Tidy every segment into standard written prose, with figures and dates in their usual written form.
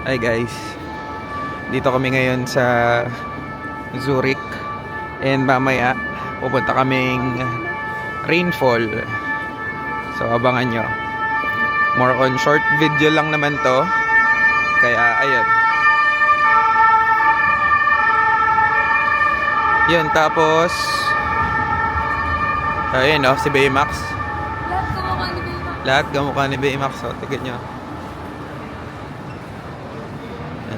Hi guys, dito kami ngayon sa Zurich and mamaya pupunta kaming rainfall, so abangan nyo. More on short video lang naman to, kaya ayun yun. Tapos ayun si Baymax, lahat kamukha ni Baymax. So tignan nyo.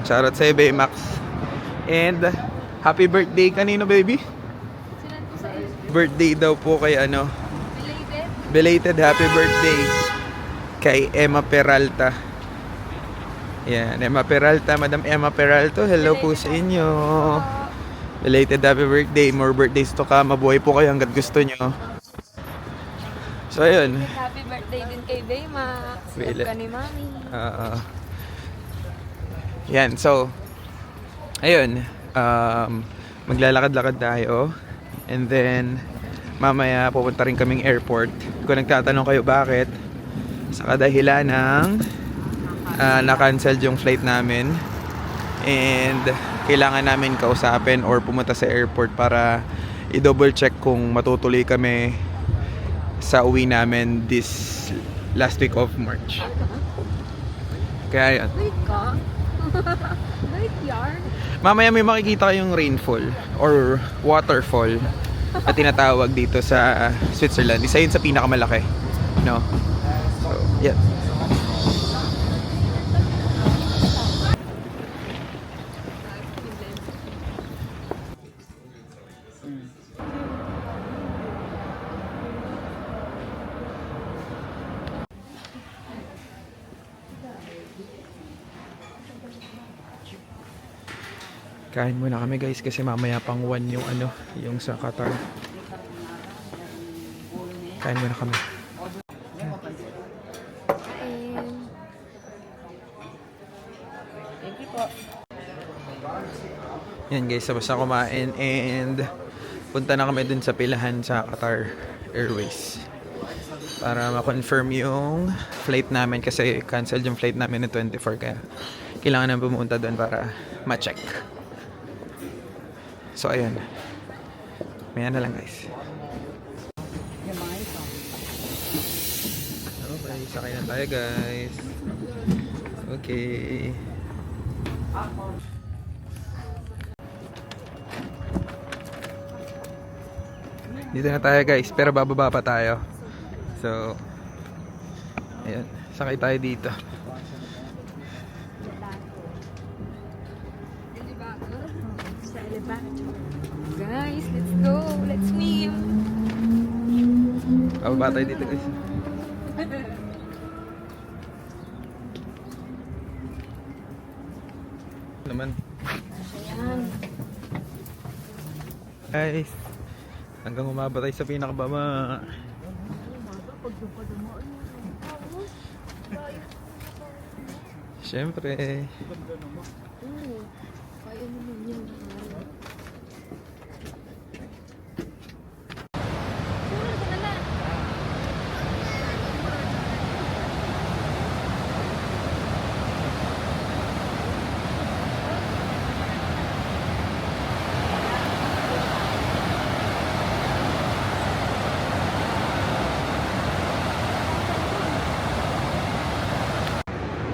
Shoutout sa Baymax. And happy birthday kanino, baby? Birthday daw po kay belated happy birthday kay Emma Peralta. Yan, Emma Peralta, Madam Emma Peralta, hello po sa inyo. Belated happy birthday, more birthdays to come. Mabuhay po kayo hanggat gusto nyo. So ayun, happy birthday din kay Baymax. Love ka ni Mami. Yan, so ayun, maglalakad-lakad tayo and then mamaya pupunta rin kaming airport. Kung nagtatanong kayo bakit, sa kadahilan ng na-cancel yung flight namin and kailangan namin kausapin or pumunta sa airport para i-double check kung matutuloy kami sa uwi namin this last week of March. Kaya yun. Wait ka? Wait yarn? Mamaya may makikita kayong rainfall or waterfall na tinatawag dito sa Switzerland. Isa yun sa pinakamalaki, no? So, yeah. Kain muna kami guys kasi mamaya pang 1 yung yung sa Qatar. Kain muna kami. Thank you po. Yan guys, sabas na kumain and punta na kami dun sa pilahan sa Qatar Airways para ma-confirm yung flight namin kasi cancel yung flight namin ng 24, kaya kailangan namin pumunta dun para ma-check. So ayun, maya na lang guys. Okay, sakay na tayo guys. Okay. Dito na tayo guys, pero bababa pa tayo. So ayun, sakay tayo dito. Guys, let's go. Let's swim. Bababa tayo dito guys. Naman. Ayan. Guys, hanggang umaba tayo sa pinakababa. Siyempre. Kaya naman yan.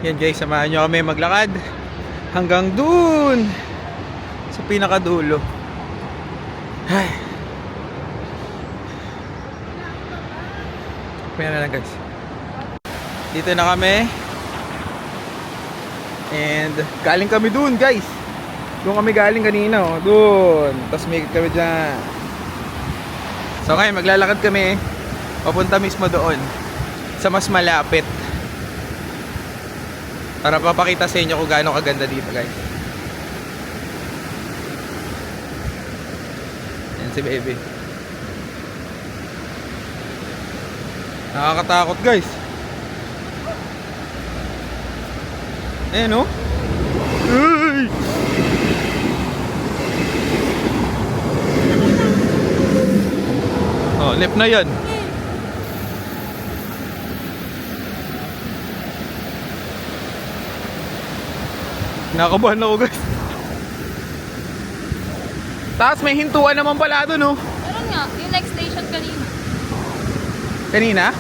Yan guys, samahan nyo kami maglakad hanggang dun sa pinakadulo. Ay. Kaya na lang guys. Dito na kami. And galing kami dun guys. Doon kami galing kanina, oh. Dun. Tapos may kami dyan. So ngayon maglalakad kami papunta mismo doon sa mas malapit, para papakita sa inyo kung gaano kaganda dito guys. Yan si baby. Nakakatakot guys. Ayan o. Uy! left na yan. Nakabahan ako guys. Tapos may hintuan naman pala doon, no? Meron nga, yung next station kanina. Kanina?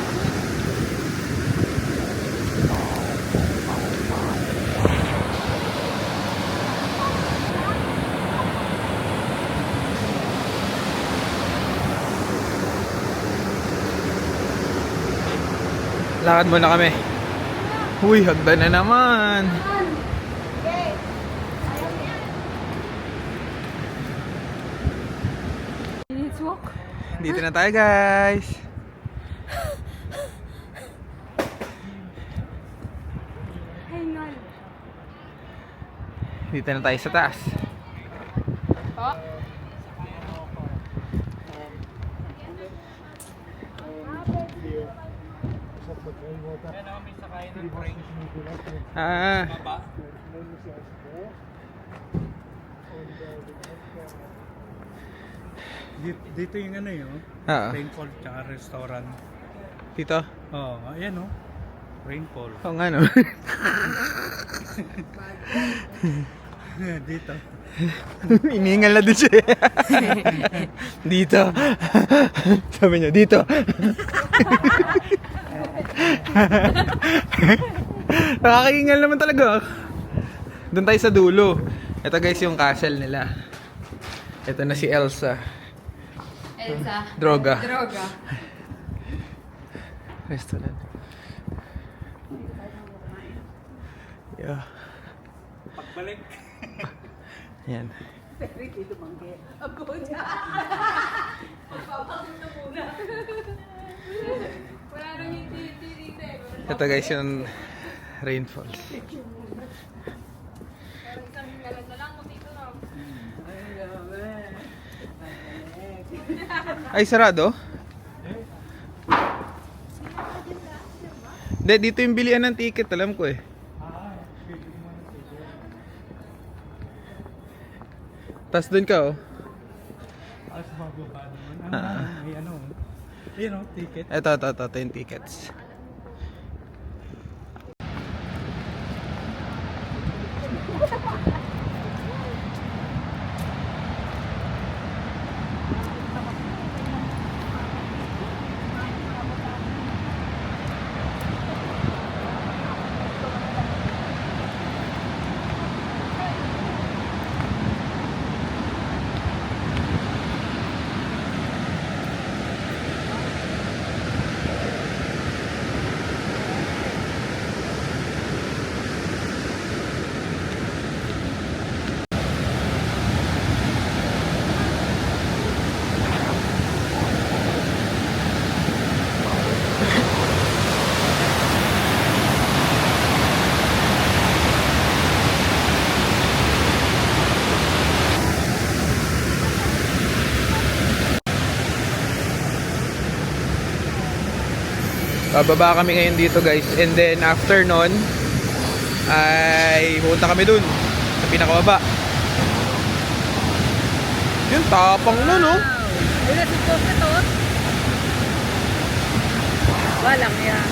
Lakad muna kami. Uy, hagdan na naman. Let's walk. Dito na tayo, guys. Hingal. Dito na tayo sa taas. Po? Ah, Dito yung ano yun, oo. Rainfall tsaka restaurant. Dito. Oo, ayan o. Rainfall. Oo nga, no? Dito. Iningal na din siya. Dito. Sabi niya, dito. Nakakaingal naman talaga. Doon tayo sa dulo. Ito guys yung castle nila. Ito na si Elsa. Elsa. Droga. Droga. Restaurant. Yeah. Pagbalik. Yan. Wala nang hindi dito eh. Ito guys yung rainfall. Parang isang hingalan na lang kung dito na. Ay, sarado? Hindi, dito yung bilian ng ticket, alam ko eh. Tas dun ka, oh. Sa bababa naman. May ano. Ayan o, ticket. Ito yung tickets. Bababa kami ngayon dito guys. And then after nun ay pupunta kami dun sa pinakababa. Yun, tapang nun, no? Wala si Costa to. Walang yan.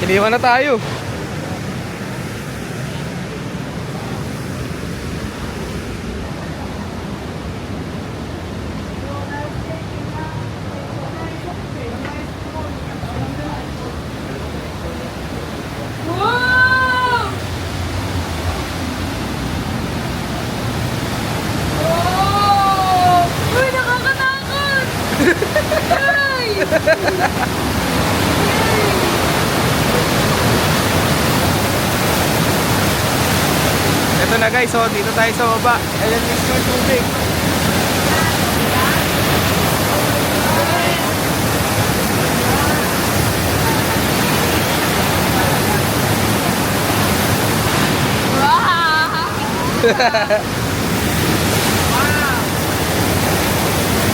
Iniwan na tayo. Wow! Oh! Uy, nakakatakot! Ay! Ito na guys, so dito tayo sa baba. Ayan yung tubig.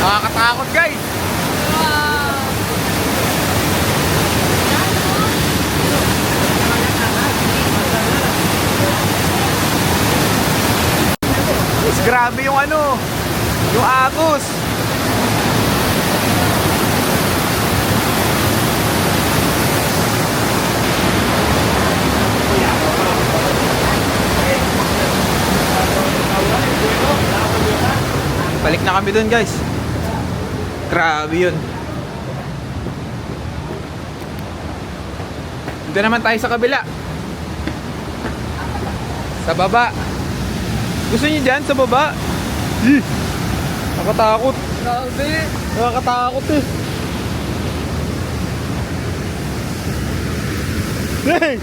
Nakakatakot guys. Grabe yung ano, yung agos. Balik na kami dun guys. Grabe yun. Dito naman tayo sa kabila. Sa baba. Gusto niyo dyan sa baba? Nakatakot. Grabe. Nakakatakot eh. Hey!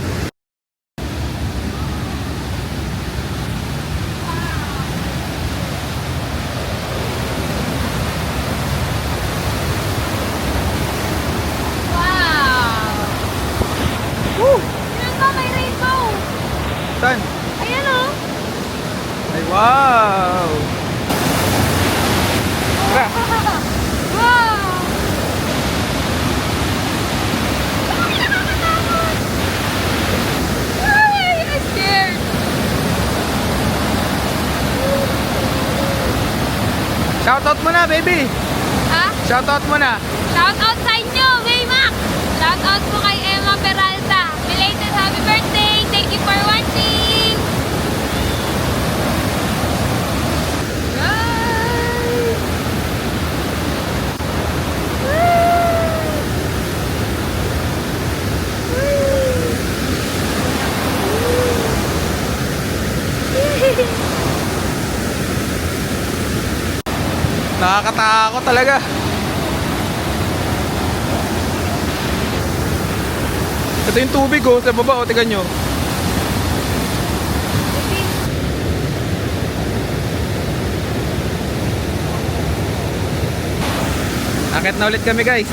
Wow! Woo! Ayan ba, may rainbow! Saan? Ayan o! Ay, wow! Tara! Wow! Ay, I'm scared! Shoutout mo na, baby! Ha? Shoutout mo na! Shoutout sa inyo, Baymax! Shoutout po kay Emma Peralta. Belated happy birthday! Thank you for watching! Guys! Nakakatakot talaga. Ito yung tubig oh, sa baba oh, tingnan nyo. Akit na ulit kami guys.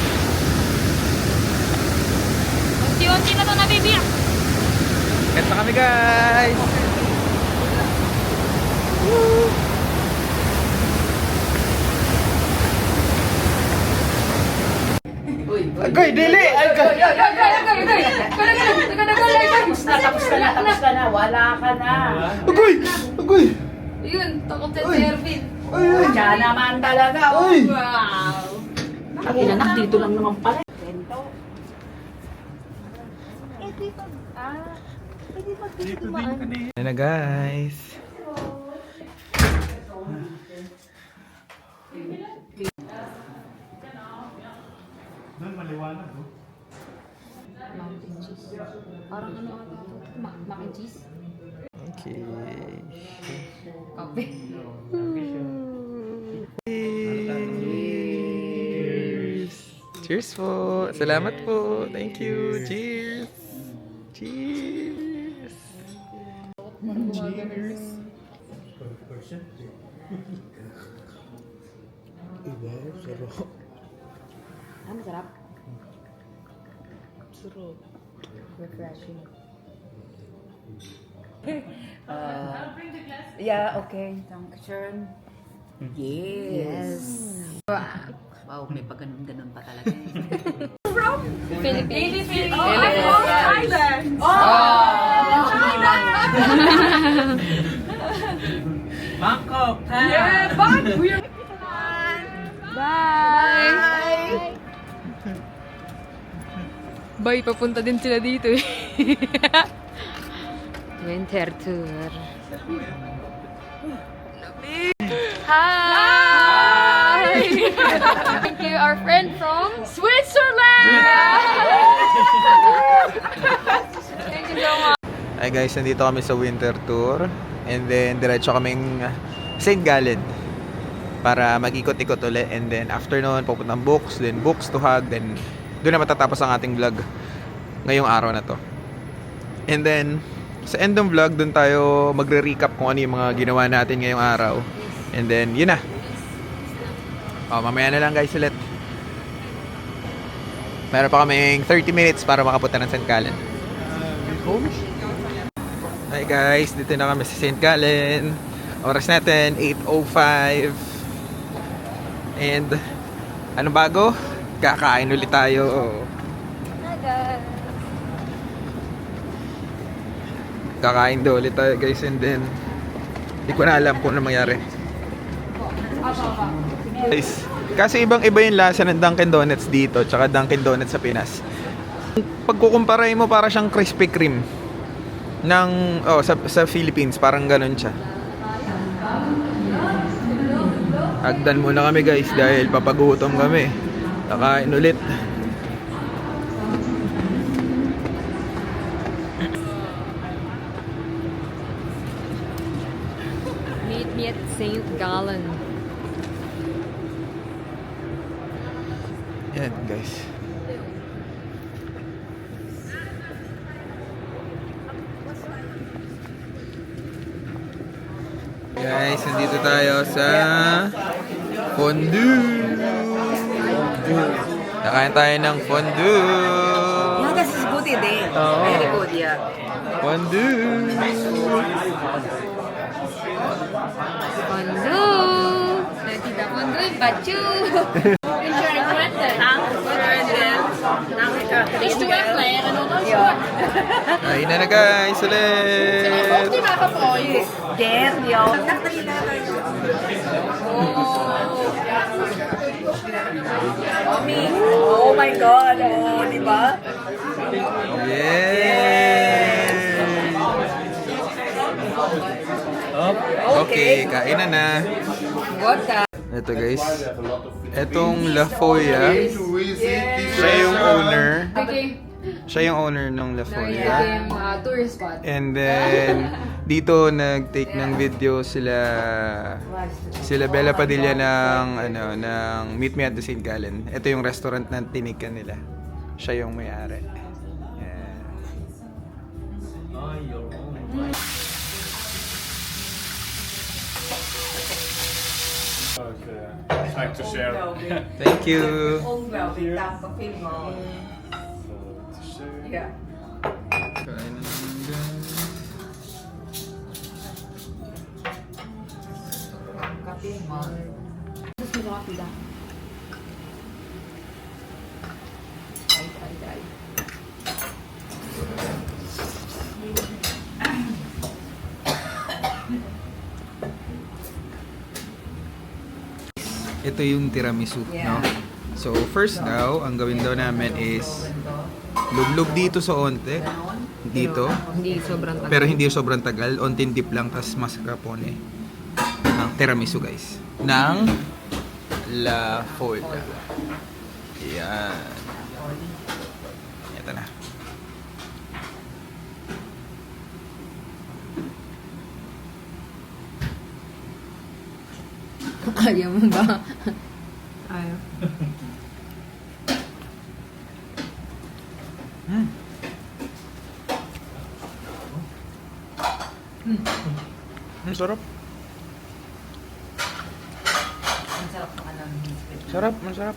Unti-unti na to nabibiyak. Akit na kami guys. Woo! Agoy, dili! Agoy! Tapos ka na, wala ka na. Agoy! Agoy! Yun, takot na si Ervin. Ay, ay! Siya naman talaga. Oh. Ay! Wow! Inanak, dito lang naman pala. Bento. Dito din kanina. Ayan na guys. Doon maliwanag oh. Mountain cheese. Parang ano ata ito? Mac and cheese? Okay. Kape. Cheers! Cheers po! Salamat po! Thank you! Cheers! Cheers! Cheers! Ah, masarap. Sarap. Refreshing. Yeah, okay. Dankeschön. Yes. Wow, may pag ganun-ganun pa talaga. Philippines. Bangkok! Bye! Bye, papunta din sila dito eh. Winter tour. Hi! Thank you, our friend from Switzerland! Thank you so much. Hi guys, nandito kami sa winter tour. And then, diretso kaming St. Gallen para mag-ikot-ikot ulit. And then, after nun, pupuntang Books, then Books to Hug, then doon na matatapos ang ating vlog ngayong araw na to. And then, sa end ng vlog, doon tayo magre-recap kung ano yung mga ginawa natin ngayong araw. And then, yun na. Mamaya na lang guys ulit. Meron pa kaming 30 minutes para makapunta ng St. Gallen. Hi guys, dito na kami sa St. Gallen. Oras natin, 8:05. And, ano bago? Kakain ulit tayo. Kakain daw ulit tayo guys, and then hindi ko na alam kung ano mangyari. Guys, kasi ibang-iba yung lasa ng Dunkin Donuts dito tsaka Dunkin Donuts sa Pinas. Pag kukumpara mo, para siyang Krispy Kreme ng sa Philippines, parang ganun siya. Hagdan muna kami guys dahil papagutom kami. Kakain ulit. Meet me at St. Gallen. Yan guys. Guys, nandito tayo sa fondue. Nakain tayo ng fondue. Yeah, this is good today. Oo. Very good, yeah. Fondue. Fondue! Nakita fondue, bachu! Kain na guys ulit. There, yo. Oh my God, oh, di ba? Yay! Okay, kain na. What the? Ito guys, etong La Foya, siya yung owner. Siya yung owner ng La Foya. Tourist spot. And then, dito nag-take ng video sila Bella Padilla ng Meet Me at the St. Gallen. Ito yung restaurant na tinikan nila. Siya yung may-ari. Yeah. Okay. Like to share. Thank you. Yeah. Kain na naman guys. Kape mo. Gusto mo kape lang? Ay. Ito yung tiramisu, no? So, first daw, ang gawin daw namin is lublog dito sa onte. Dito. Hindi sobrang tagal. Pero hindi sobrang tagal. Ontin dip lang, tas mascarpone. Ang tiramisu, guys. Ng La Foya. Yan. Ito na. Ayaw mo ba? Ayaw. Ang sarap. Ang sarap ng alam. Sarap, masarap.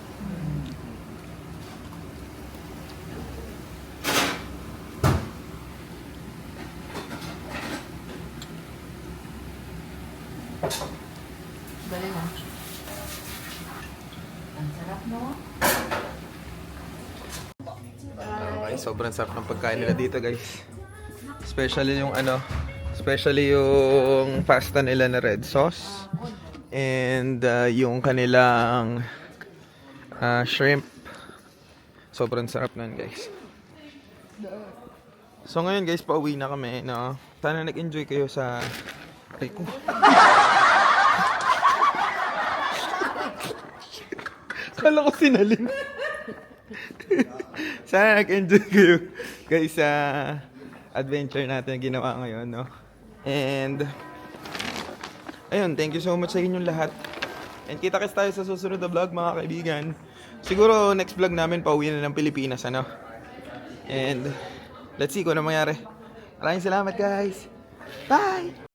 Galing ah. Ang sarap, no? Okay, sobrang sarap ng pagkain nila dito, guys. Especially yung pasta nila na red sauce. And yung kanilang shrimp. Sobrang sarap nun, guys. So ngayon, guys, pauwi na kami, no? Sana nag-enjoy kayo sa... Ay ko. Kala ko sinalin. Sana nag-enjoy kayo, guys, sa adventure natin na ginawa ngayon, no? And ayun, thank you so much sa inyong lahat. And kita-kits tayo sa susunod na vlog, mga kaibigan. Siguro next vlog namin pauwi na ng Pilipinas, ano? And let's see kung ano mangyari. Maraming salamat, guys. Bye!